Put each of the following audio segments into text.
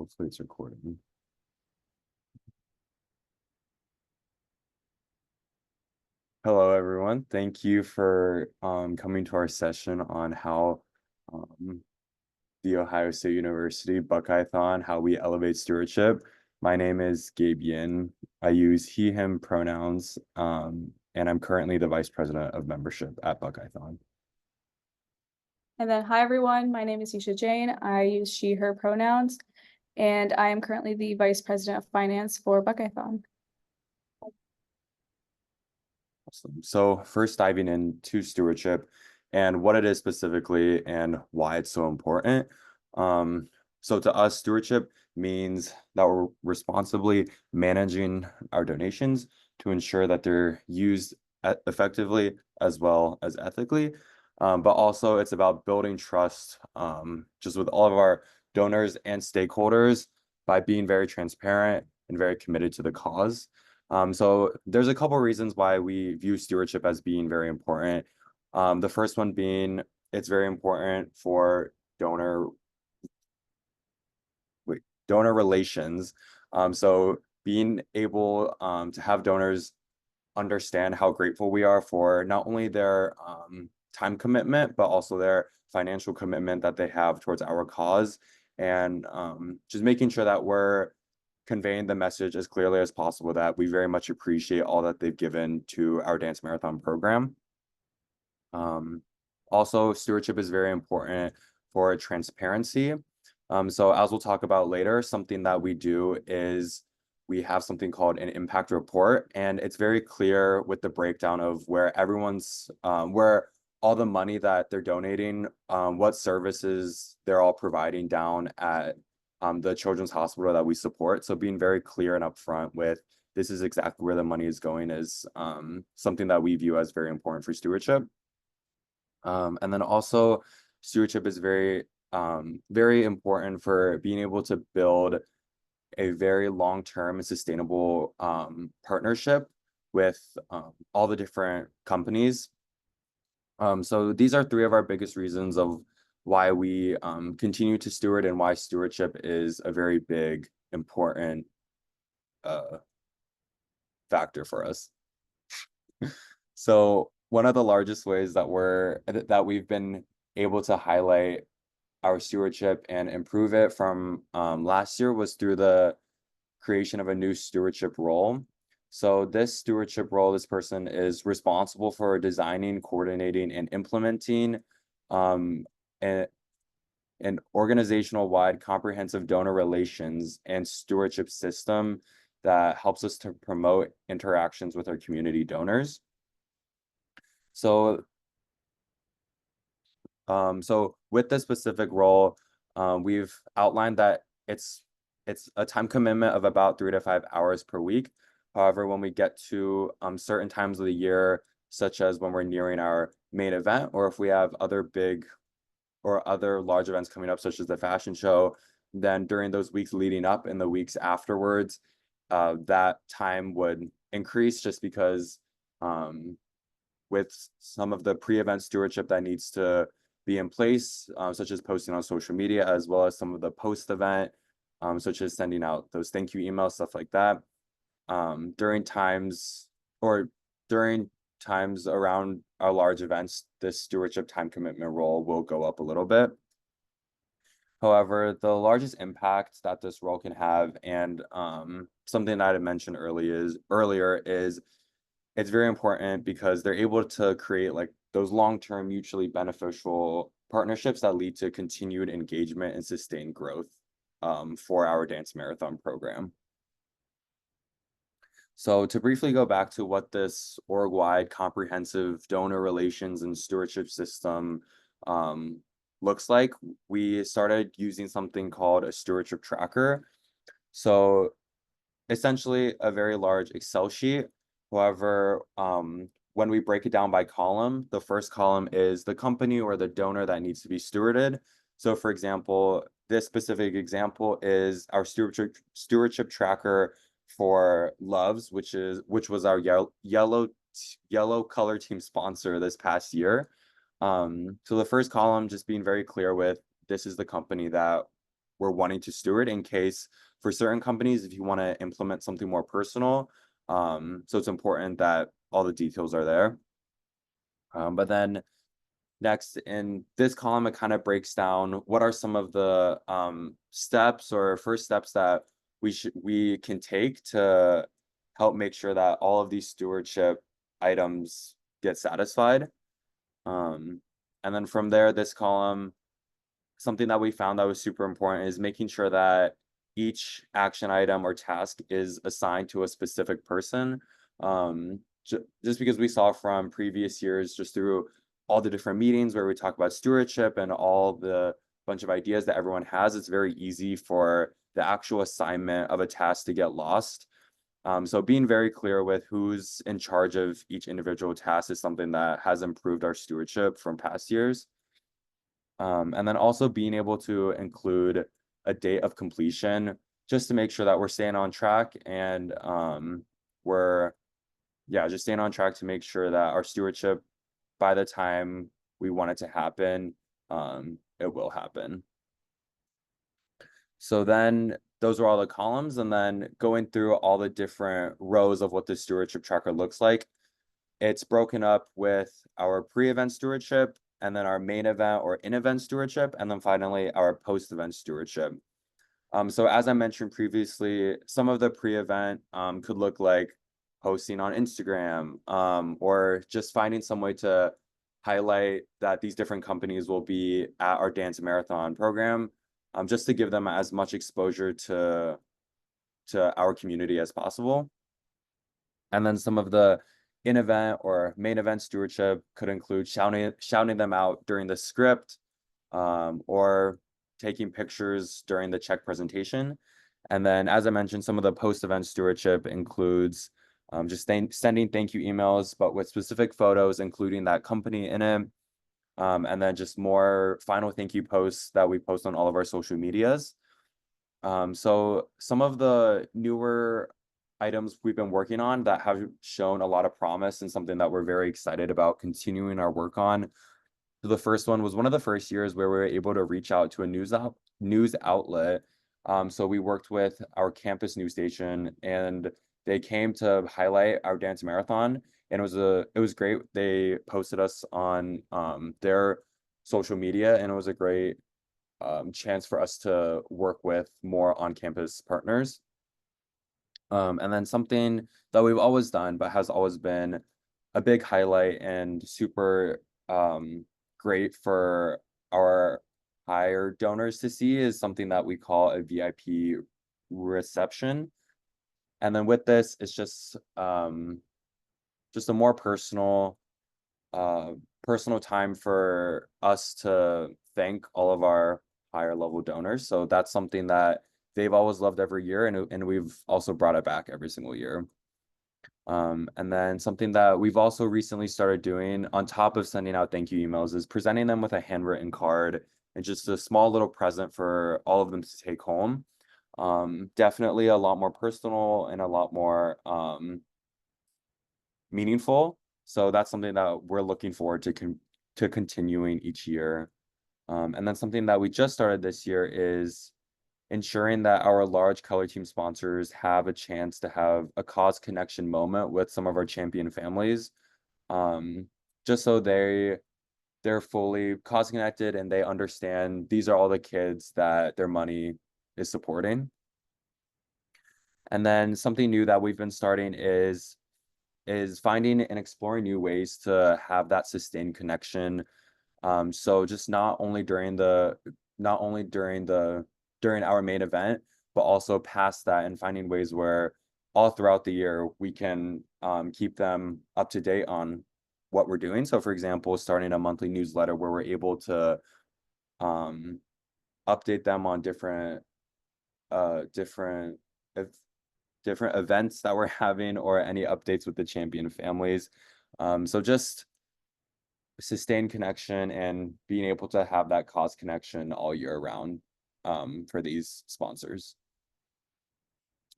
Hopefully it's recording. Hello, everyone. Thank you for coming to our session on how the Ohio State University BuckeyeThon, how we elevate stewardship. My name is Gabe Yin. I use he, him pronouns, and I'm currently the Vice President of Membership at BuckeyeThon. And then, hi everyone, my name is Isha Jane. I use she, her pronouns, and I am currently the Vice President of Finance for BuckeyeThon. Awesome. So first diving into stewardship and what it is specifically and why it's so important. So to us, stewardship means that we're responsibly managing our donations to ensure that they're used effectively as well as ethically. But also it's about building trust just with all of our donors and stakeholders by being very transparent and very committed to the cause. So there's a couple of reasons why we view stewardship as being very important. The first one being it's very important for donor relations. So being able to have donors understand how grateful we are for not only their time commitment, but also their financial commitment that they have towards our cause, and just making sure that we're conveying the message as clearly as possible that we very much appreciate all that they've given to our dance marathon program. Also, stewardship is very important for transparency. So as we'll talk about later, something that we do is we have something called an impact report, and it's very clear with the breakdown of where everyone's, where all the money that they're donating, what services they're all providing down at the children's hospital that we support. So being very clear and upfront with this is exactly where the money is going is something that we view as very important for stewardship. And then also stewardship is very, very important for being able to build a very long-term and sustainable partnership with all the different companies. So these are three of our biggest reasons of why we continue to steward and why stewardship is a very big, important factor for us. So one of the largest ways that we've been able to highlight our stewardship and improve it from last year was through the creation of a new stewardship role. So this stewardship role, this person is responsible for designing, coordinating, and implementing an organizational-wide comprehensive donor relations and stewardship system that helps us to promote interactions with our community donors. So with this specific role, we've outlined that it's a time commitment of about 3 to 5 hours per week. However, when we get to certain times of the year, such as when we're nearing our main event, or if we have other big or other large events coming up, such as the fashion show, then during those weeks leading up and the weeks afterwards, that time would increase just because with some of the pre-event stewardship that needs to be in place, such as posting on social media, as well as some of the post-event, such as sending out those thank you emails, stuff like that. During times around our large events, this stewardship time commitment role will go up a little bit. However, the largest impact that this role can have, and something that I mentioned earlier is it's very important because they're able to create like those long-term mutually beneficial partnerships that lead to continued engagement and sustained growth for our dance marathon program. So to briefly go back to what this org-wide comprehensive donor relations and stewardship system looks like, we started using something called a stewardship tracker. So essentially a very large Excel sheet. However, when we break it down by column, the first column is the company or the donor that needs to be stewarded. So for example, this specific example is our stewardship tracker for Loves, which was our yellow color team sponsor this past year. So the first column, just being very clear with this is the company that we're wanting to steward, in case for certain companies, if you want to implement something more personal. So it's important that all the details are there. But then next in this column, it kind of breaks down what are some of the steps or first steps that we can take to help make sure that all of these stewardship items get satisfied. And then from there, this column, something that we found that was super important is making sure that each action item or task is assigned to a specific person. Just because we saw from previous years, just through all the different meetings where we talk about stewardship and all the bunch of ideas that everyone has, it's very easy for the actual assignment of a task to get lost. So being very clear with who's in charge of each individual task is something that has improved our stewardship from past years. And then also being able to include a date of completion, just to make sure that we're staying on track, and we're just staying on track to make sure that our stewardship, by the time we want it to happen, it will happen. So then those are all the columns, and then going through all the different rows of what the stewardship tracker looks like. It's broken up with our pre-event stewardship, and then our main event or in-event stewardship, and then finally our post-event stewardship. So as I mentioned previously, some of the pre-event could look like posting on Instagram, or just finding some way to highlight that these different companies will be at our dance marathon program, just to give them as much exposure to our community as possible. And then some of the in-event or main event stewardship could include shouting them out during the script, or taking pictures during the check presentation. And then, as I mentioned, some of the post-event stewardship includes just sending thank you emails, but with specific photos, including that company in it. And then just more final thank you posts that we post on all of our social medias. So some of the newer items we've been working on that have shown a lot of promise and something that we're very excited about continuing our work on. So the first one was one of the first years where we were able to reach out to a news outlet. So we worked with our campus news station, and they came to highlight our dance marathon, and it was great. They posted us on their social media, and it was a great chance for us to work with more on-campus partners. And then something that we've always done, but has always been a big highlight and super great for our higher donors to see, is something that we call a VIP reception. And then with this, it's just a more personal time for us to thank all of our higher level donors. So that's something that they've always loved every year, and we've also brought it back every single year. And then something that we've also recently started doing on top of sending out thank you emails is presenting them with a handwritten card and just a small little present for all of them to take home. Definitely a lot more personal and a lot more meaningful. So that's something that we're looking forward to continuing each year. And then something that we just started this year is ensuring that our large color team sponsors have a chance to have a cause connection moment with some of our champion families, just so they're fully cause connected and they understand these are all the kids that their money is supporting. And then something new that we've been starting is finding and exploring new ways to have that sustained connection. So just not only during our main event, but also past that, and finding ways where all throughout the year we can keep them up to date on what we're doing. So for example, starting a monthly newsletter where we're able to update them on different events that we're having, or any updates with the champion families. So just sustained connection and being able to have that cause connection all year round for these sponsors.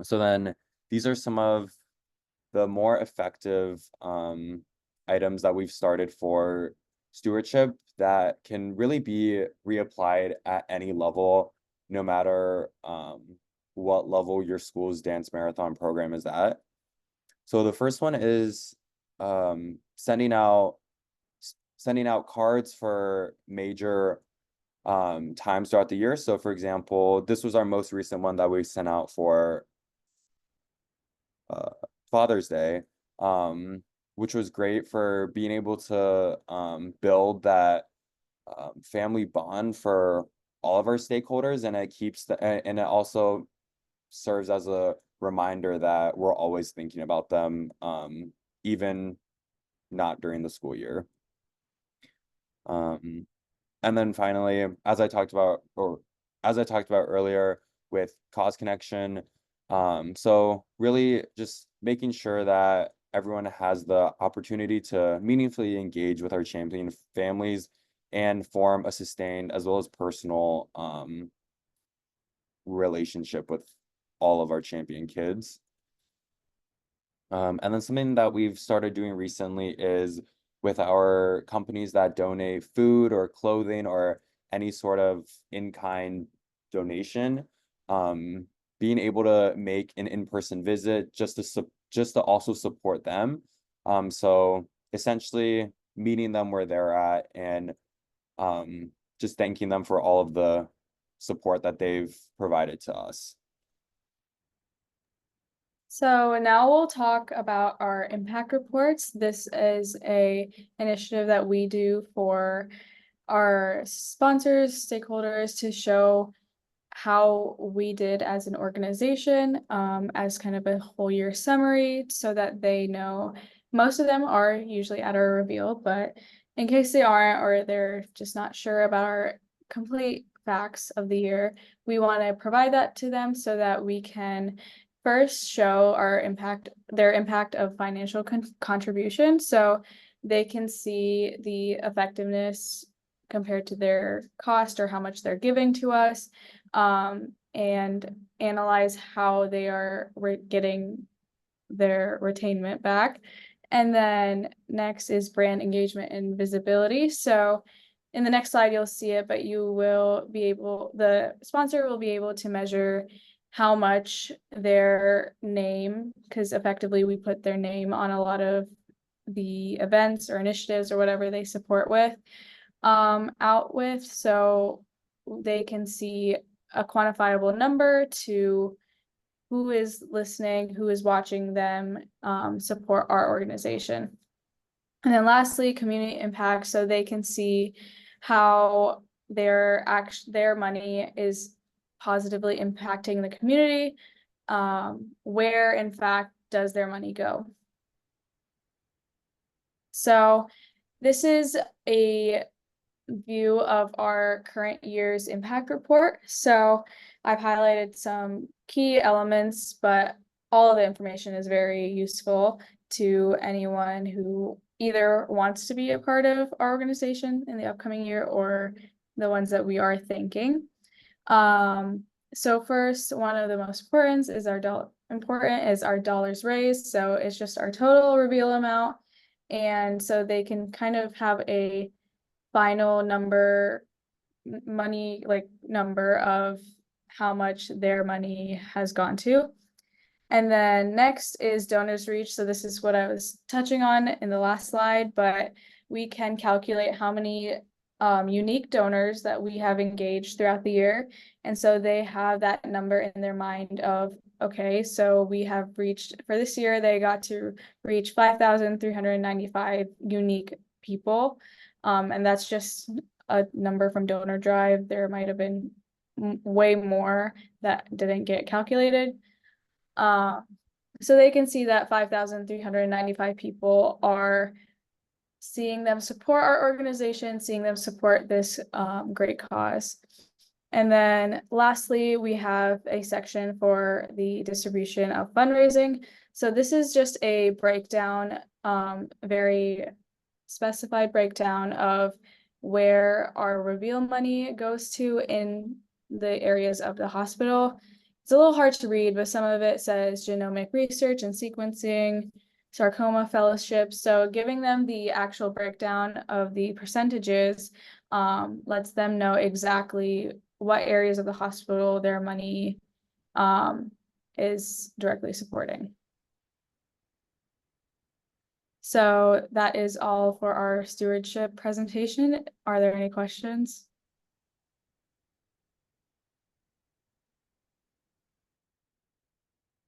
So then these are some of the more effective items that we've started for stewardship that can really be reapplied at any level no matter what level your school's dance marathon program is at. So the first one is sending out cards for major times throughout the year. So for example, this was our most recent one that we sent out for Father's Day, which was great for being able to build that family bond for all of our stakeholders, and it keeps and it also serves as a reminder that we're always thinking about them, even not during the school year. And then finally, as I talked about earlier with cause connection, so really just making sure that everyone has the opportunity to meaningfully engage with our champion families and form a sustained as well as personal relationship with all of our champion kids. And then something that we've started doing recently is with our companies that donate food or clothing or any sort of in-kind donation, being able to make an in-person visit just to also support them. So essentially meeting them where they're at and just thanking them for all of the support that they've provided to us. So now we'll talk about our impact reports. This is a initiative that we do for our sponsors, stakeholders, to show how we did as an organization, as kind of a whole year summary, so that they know. Most of them are usually at our reveal, but in case they aren't, or they're just not sure about our complete facts of the year, we want to provide that to them so that we can first show their impact of financial contribution, so they can see the effectiveness compared to their cost or how much they're giving to us, and analyze how they are getting their retainment back. And then next is brand engagement and visibility. So in the next slide, you'll see it, but the sponsor will be able to measure how much their name, because effectively we put their name on a lot of the events or initiatives or whatever they support with, out with, so they can see a quantifiable number to who is listening, who is watching them support our organization. And then lastly, community impact, so they can see how their money is positively impacting the community. Where in fact does their money go? So this is a view of our current year's impact report. So I've highlighted some key elements, but all of the information is very useful to anyone who either wants to be a part of our organization in the upcoming year or the ones that we are thinking. So first, one of the most important is our dollars raised. So it's just our total reveal amount. And so they can kind of have a final number of how much their money has gone to. And then next is donors reach. So this is what I was touching on in the last slide, but we can calculate how many unique donors that we have engaged throughout the year. And so they have that number in their mind of, okay, so we have reached, for this year, they got to reach 5,395 unique people. And that's just a number from Donor Drive. There might have been way more that didn't get calculated. So they can see that 5,395 people are seeing them support our organization, seeing them support this great cause. And then lastly, we have a section for the distribution of fundraising. So this is just a breakdown, very specified breakdown of where our reveal money goes to in the areas of the hospital. It's a little hard to read, but some of it says genomic research and sequencing, sarcoma fellowships. So giving them the actual breakdown of the percentages lets them know exactly what areas of the hospital their money is directly supporting. So that is all for our stewardship presentation. Are there any questions?